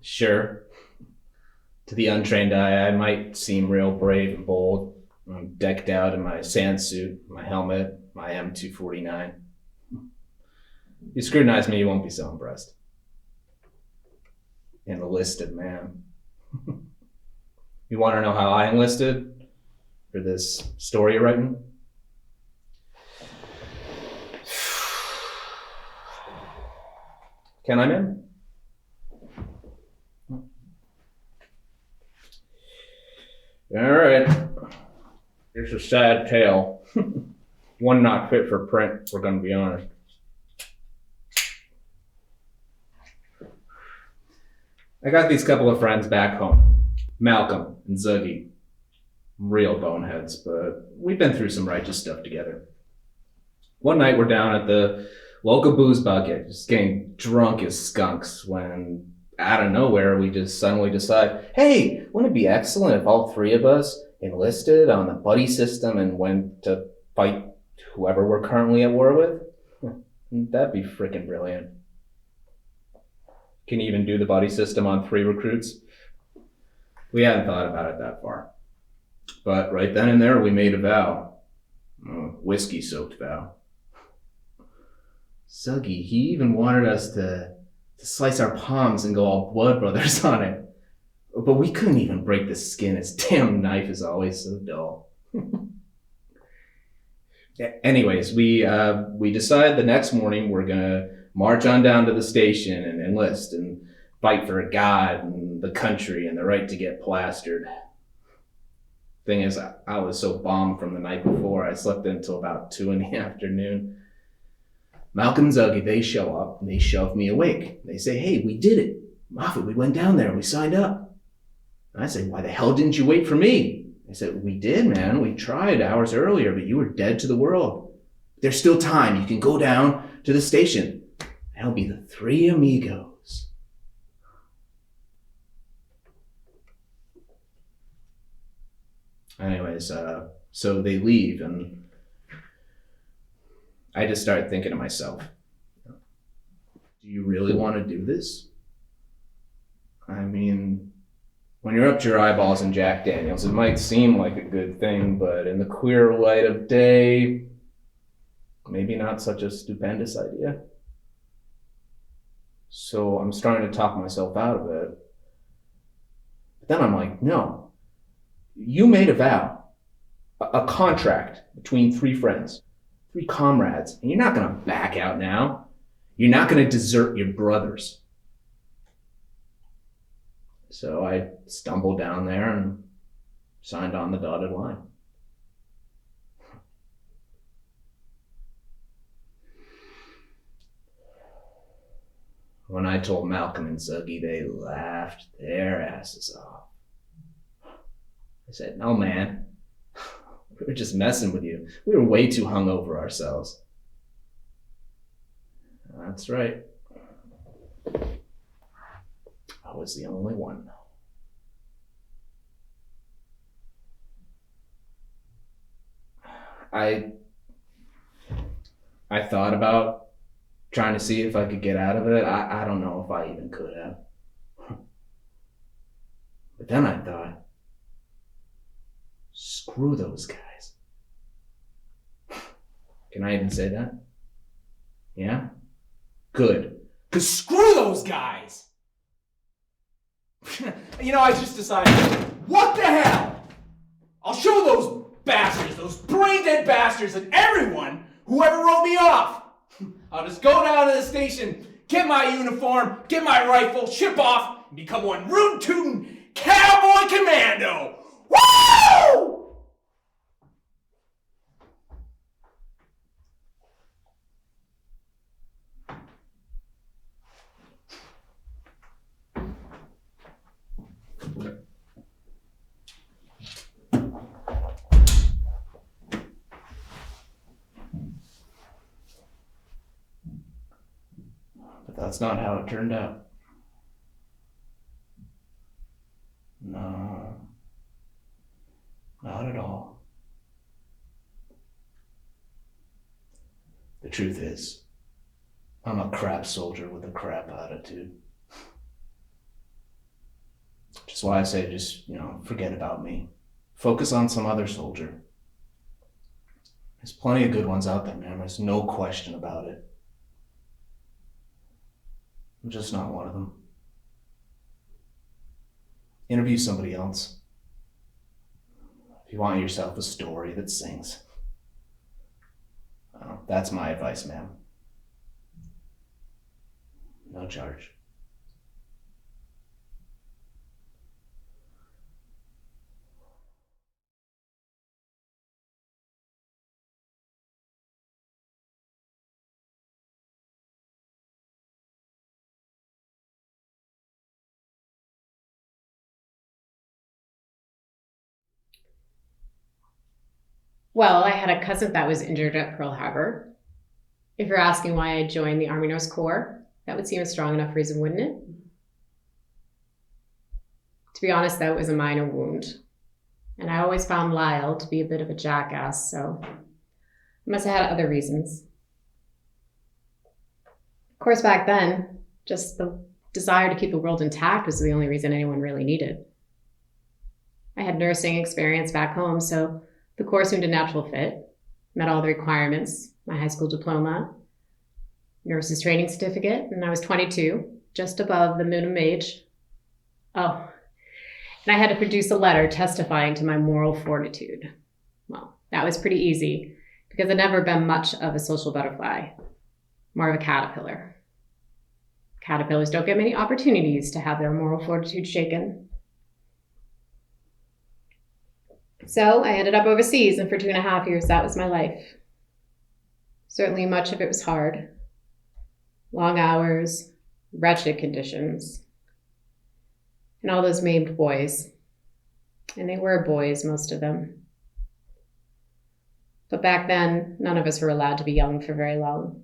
Sure, to the untrained eye, I might seem real brave and bold. I'm decked out in my sand suit, my helmet, my M249. You scrutinize me, you won't be so impressed. Enlisted, man. You want to know how I enlisted for this story you're writing? Can I, man? All right. Here's a sad tale. One not fit for print, we're going to be honest. I got these couple of friends back home, Malcolm and Zuggy. Real boneheads, but we've been through some righteous stuff together. One night we're down at the local booze bucket, just getting drunk as skunks, when out of nowhere we just suddenly decide, hey, wouldn't it be excellent if all three of us enlisted on the buddy system and went to fight whoever we're currently at war with? That'd be freaking brilliant. Can you even do the buddy system on 3 recruits? We hadn't thought about it that far. But right then and there, we made a vow. A whiskey-soaked vow. Zuggy, he even wanted us to slice our palms and go all blood brothers on it. But we couldn't even break the skin. His damn knife is always so dull. Anyways, we decided the next morning we're gonna march on down to the station and enlist and fight for God and the country and the right to get plastered. Thing is, I was so bombed from the night before, I slept until about 2 p.m. Malcolm and Zuggy, they show up and they shove me awake. They say, hey, we did it. Moffat, we went down there and we signed up. And I say, why the hell didn't you wait for me? They said, we did, man. We tried hours earlier, but you were dead to the world. There's still time. You can go down to the station. That'll be the 3 amigos. Anyways, so they leave, and I just started thinking to myself, do you really want to do this? I mean, when you're up to your eyeballs in Jack Daniels, it might seem like a good thing, but in the clear light of day, maybe not such a stupendous idea. So I'm starting to talk myself out of it. But then I'm like, no. You made a vow, a contract between 3 friends, 3 comrades, and you're not going to back out now. You're not going to desert your brothers. So I stumbled down there and signed on the dotted line. When I told Malcolm and Zuggy, they laughed their asses off. I said, no, man. We were just messing with you. We were way too hungover ourselves. That's right. I was the only one. I thought about trying to see if I could get out of it. I don't know if I even could have. But then I thought, screw those guys. Can I even say that? Yeah? Good. Because screw those guys! I just decided, what the hell? I'll show those bastards, those brain-dead bastards, and everyone who ever wrote me off. I'll just go down to the station, get my uniform, get my rifle, ship off, and become one root-tootin' cowboy commando. Woo! But that's not how it turned out. No. Not at all. The truth is, I'm a crap soldier with a crap attitude. That's why I say just, forget about me. Focus on some other soldier. There's plenty of good ones out there, man. There's no question about it. I'm just not one of them. Interview somebody else. If you want yourself a story that sings. That's my advice, ma'am. No charge. Well, I had a cousin that was injured at Pearl Harbor. If you're asking why I joined the Army Nurse Corps, that would seem a strong enough reason, wouldn't it? To be honest, though, it was a minor wound. And I always found Lyle to be a bit of a jackass, so I must have had other reasons. Of course, back then, just the desire to keep the world intact was the only reason anyone really needed. I had nursing experience back home, so the Corps seemed a natural fit, met all the requirements, my high school diploma, nurse's training certificate, and I was 22, just above the minimum age. Oh, and I had to produce a letter testifying to my moral fortitude. Well, that was pretty easy because I'd never been much of a social butterfly, more of a caterpillar. Caterpillars don't get many opportunities to have their moral fortitude shaken. So I ended up overseas, and for 2.5 years, that was my life. Certainly much of it was hard. Long hours, wretched conditions, and all those maimed boys. And they were boys, most of them. But back then, none of us were allowed to be young for very long.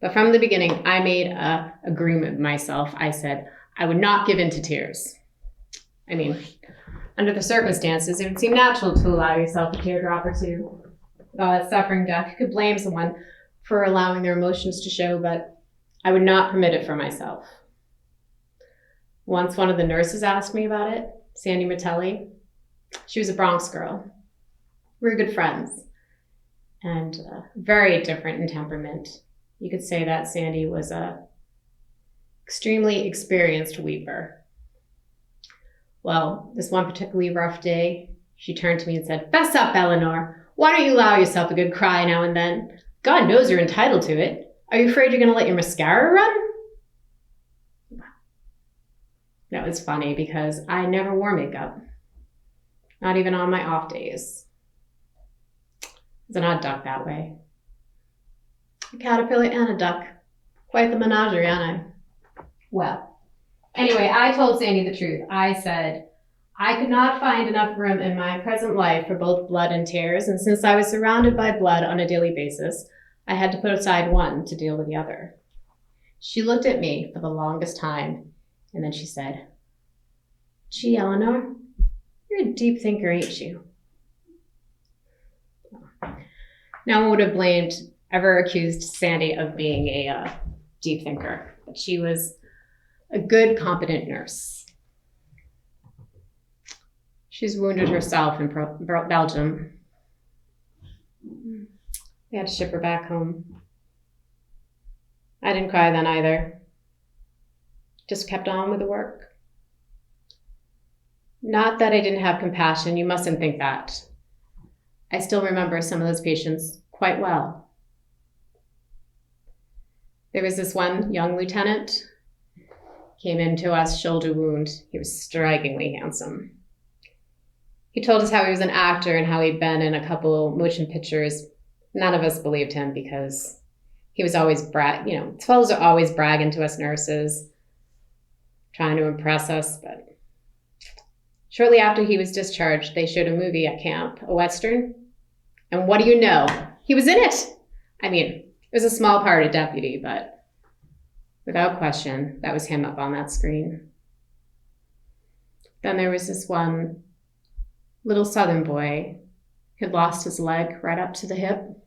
But from the beginning, I made an agreement with myself. I said I would not give in to tears. I mean, under the circumstances, it would seem natural to allow yourself a teardrop or two. Suffering death, you could blame someone for allowing their emotions to show, but I would not permit it for myself. Once one of the nurses asked me about it, Sandy Mattelli. She was a Bronx girl. We were good friends and very different in temperament. You could say that Sandy was a extremely experienced weeper. Well, this one particularly rough day, she turned to me and said, "Fess up, Eleanor. Why don't you allow yourself a good cry now and then? God knows you're entitled to it. Are you afraid you're going to let your mascara run?" That was funny because I never wore makeup, not even on my off days. I was an odd duck that way. A caterpillar and a duck. Quite the menagerie, aren't I? Well, anyway, I told Sandy the truth. I said, I could not find enough room in my present life for both blood and tears, and since I was surrounded by blood on a daily basis, I had to put aside one to deal with the other. She looked at me for the longest time, and then she said, "Gee, Eleanor, you're a deep thinker, ain't you?" No one would have ever accused Sandy of being a deep thinker, but she was a good, competent nurse. She's wounded herself in Belgium. They had to ship her back home. I didn't cry then either. Just kept on with the work. Not that I didn't have compassion, you mustn't think that. I still remember some of those patients quite well. There was this one young lieutenant, came into us, shoulder wound. He was strikingly handsome. He told us how he was an actor and how he'd been in a couple motion pictures. None of us believed him because he was always fellows are always bragging to us nurses, trying to impress us, but shortly after he was discharged, they showed a movie at camp, a Western. And what do you know? He was in it. I mean, it was a small part of deputy, but without question, that was him up on that screen. Then there was this one little Southern boy who had lost his leg right up to the hip.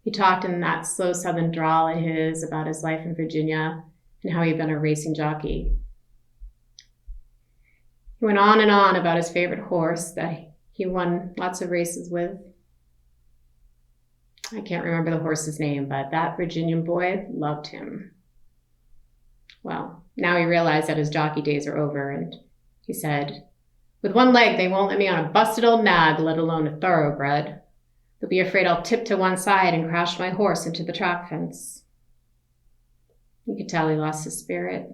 He talked in that slow Southern drawl of his about his life in Virginia and how he'd been a racing jockey. He went on and on about his favorite horse that he won lots of races with. I can't remember the horse's name, but that Virginian boy loved him. Well, now he realized that his jockey days are over, and he said, "With one leg, they won't let me on a busted old nag, let alone a thoroughbred. They'll be afraid I'll tip to one side and crash my horse into the track fence." You could tell he lost his spirit.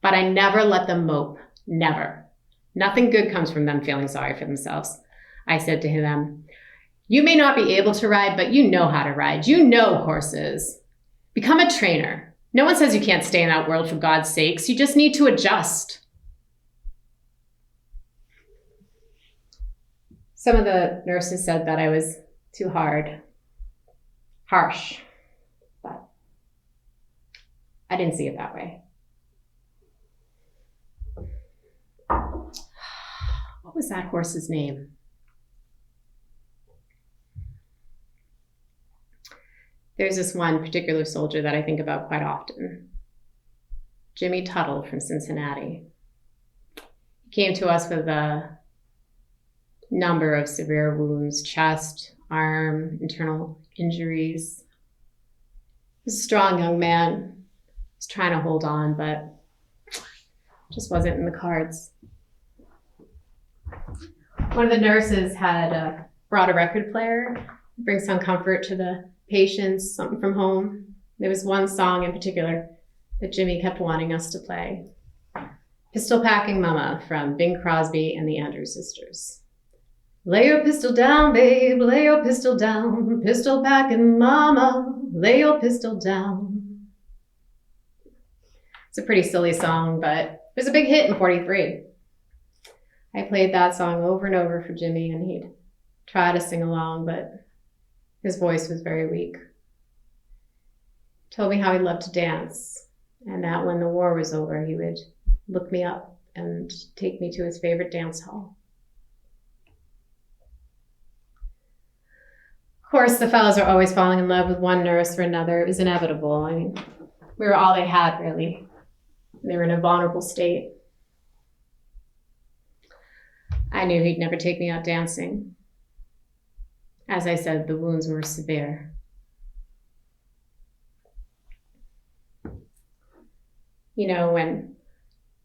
But I never let them mope. Never. Nothing good comes from them feeling sorry for themselves. I said to them, "You may not be able to ride, but you know how to ride. You know horses. Become a trainer. No one says you can't stay in that world for God's sakes. You just need to adjust." Some of the nurses said that I was too harsh, but I didn't see it that way. What was that horse's name? There's this one particular soldier that I think about quite often. Jimmy Tuttle from Cincinnati. He came to us with a number of severe wounds, chest, arm, internal injuries. He was a strong young man. He was trying to hold on, but just wasn't in the cards. One of the nurses had brought a record player, bring some comfort to the patients, something from home. There was one song in particular that Jimmy kept wanting us to play. "Pistol Packing Mama" from Bing Crosby and the Andrews Sisters. "Lay your pistol down, babe, lay your pistol down. Pistol packing mama, lay your pistol down." It's a pretty silly song, but it was a big hit in 43. I played that song over and over for Jimmy, and he'd try to sing along, but his voice was very weak. Told me how he loved to dance, and that when the war was over, he would look me up and take me to his favorite dance hall. Of course, the fellows are always falling in love with one nurse or another. It was inevitable. I mean, we were all they had, really. They were in a vulnerable state. I knew he'd never take me out dancing. As I said, the wounds were severe. You know,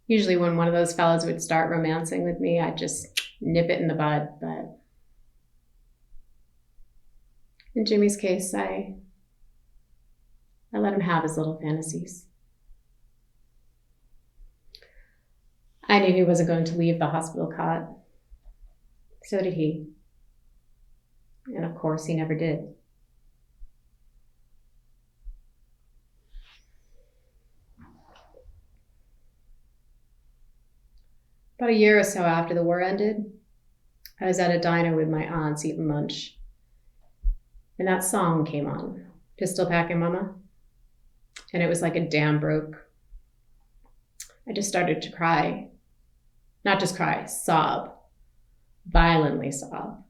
usually when one of those fellows would start romancing with me, I'd just nip it in the bud. But in Jimmy's case, I let him have his little fantasies. I knew he wasn't going to leave the hospital cot. So did he. And of course, he never did. About a year or so after the war ended, I was at a diner with my aunts eating lunch. And that song came on, "Pistol Packing Mama." And it was like a dam broke. I just started to cry. Not just cry, sob. Violently sob.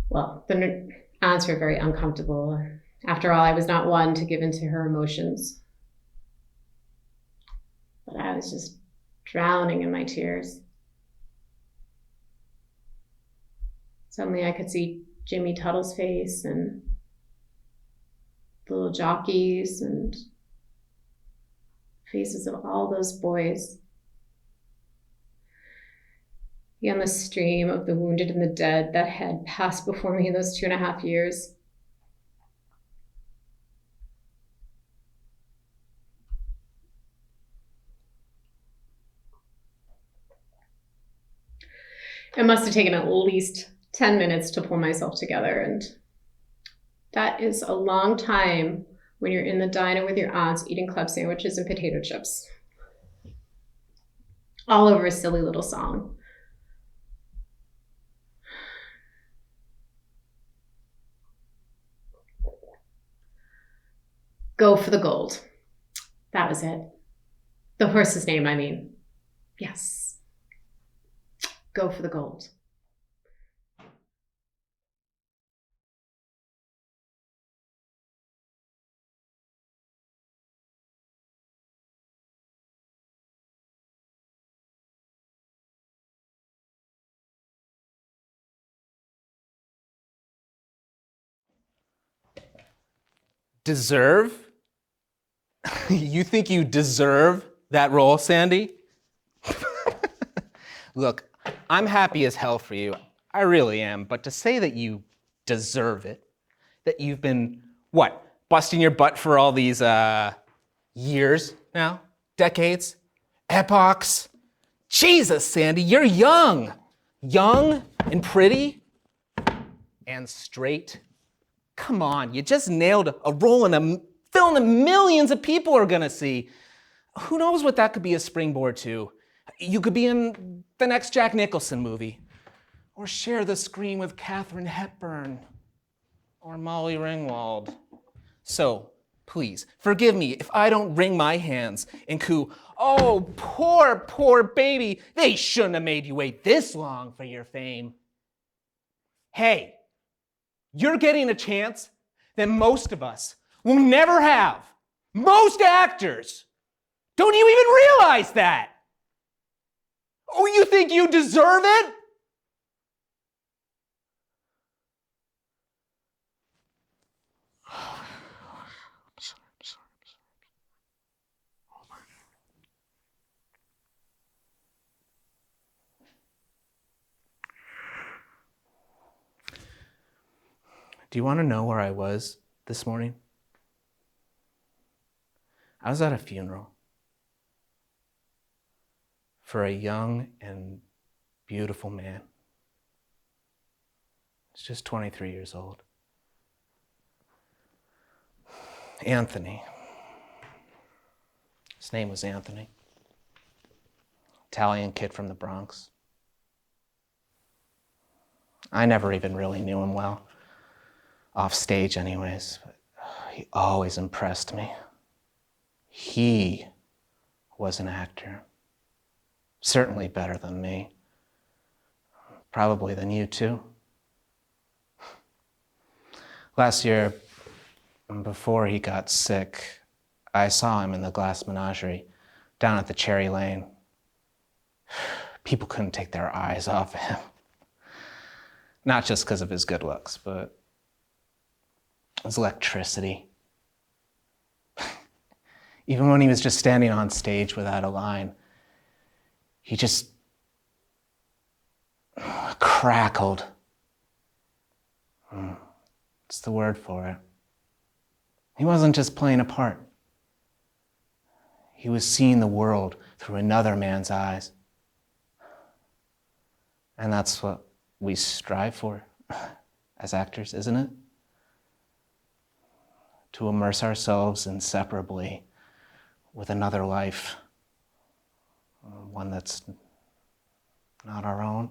Well, the aunts were very uncomfortable. After all, I was not one to give in to her emotions. But I was just drowning in my tears. Suddenly I could see Jimmy Tuttle's face and the little jockeys and faces of all those boys. The endless stream of the wounded and the dead that had passed before me in those 2.5 years. It must have taken at least 10 minutes to pull myself together, and that is a long time when you're in the diner with your aunts eating club sandwiches and potato chips. All over a silly little song. Go for the gold. That was it. The horse's name, I mean. Yes. Go for the gold. Deserve? You think you deserve that role, Sandy? Look, I'm happy as hell for you. I really am. But to say that you deserve it, that you've been, what, busting your butt for all these years now? Decades? Epochs? Jesus, Sandy, you're young. Young and pretty and straight. Come on, you just nailed a role in a film that millions of people are gonna see. Who knows what that could be a springboard to? You could be in the next Jack Nicholson movie, or share the screen with Katharine Hepburn, or Molly Ringwald. So, please, forgive me if I don't wring my hands and coo, oh, poor, poor baby, they shouldn't have made you wait this long for your fame. Hey, you're getting a chance that most of us will never have. Most actors don't you even realize that. Oh, you think you deserve it? I'm sorry. Do you want to know where I was this morning? I was at a funeral for a young and beautiful man. He's just 23 years old. Anthony. His name was Anthony. Italian kid from the Bronx. I never even really knew him well. Off stage anyways, but he always impressed me. He was an actor. Certainly better than me. Probably than you too. Last year, before he got sick, I saw him in the Glass Menagerie down at the Cherry Lane. People couldn't take their eyes off him. Not just because of his good looks, but his electricity. Even when he was just standing on stage without a line, he just crackled. It's the word for it. He wasn't just playing a part. He was seeing the world through another man's eyes. And that's what we strive for as actors, isn't it? To immerse ourselves inseparably with another life, one that's not our own.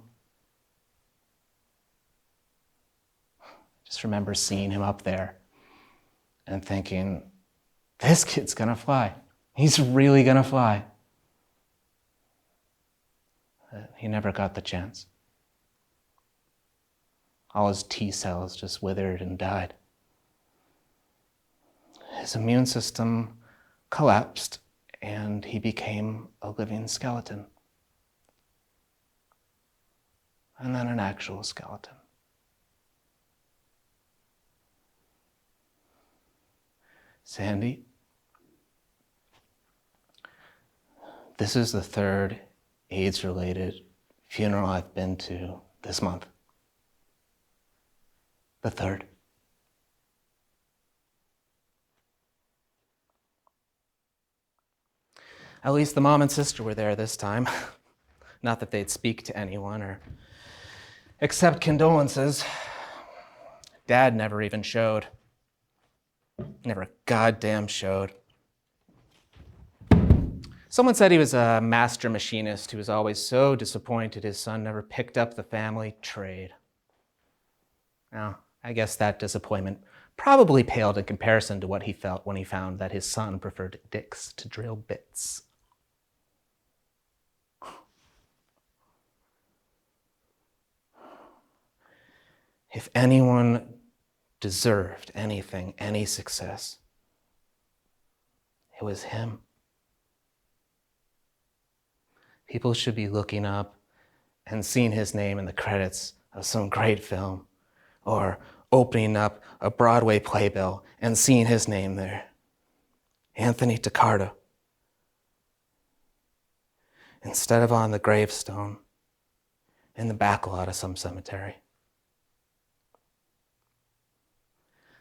Just remember seeing him up there and thinking, this kid's gonna fly. He's really gonna fly. He never got the chance. All his T cells just withered and died. His immune system collapsed and he became a living skeleton. And then an actual skeleton. Sandy, this is the third AIDS-related funeral I've been to this month. The third. At least the mom and sister were there this time. Not that they'd speak to anyone or accept condolences. Dad never even showed. Never goddamn showed. Someone said he was a master machinist who was always so disappointed his son never picked up the family trade. Now, I guess that disappointment probably paled in comparison to what he felt when he found that his son preferred dicks to drill bits. If anyone deserved anything, any success, it was him. People should be looking up and seeing his name in the credits of some great film, or opening up a Broadway playbill and seeing his name there. Anthony Taccardo. Instead of on the gravestone in the backlot of some cemetery.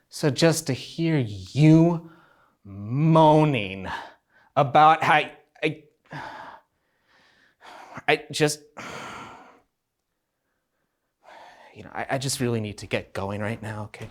So just to hear you moaning about how I just, I just really need to get going right now, okay?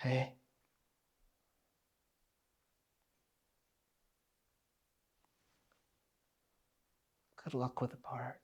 Hey. Good luck with the part.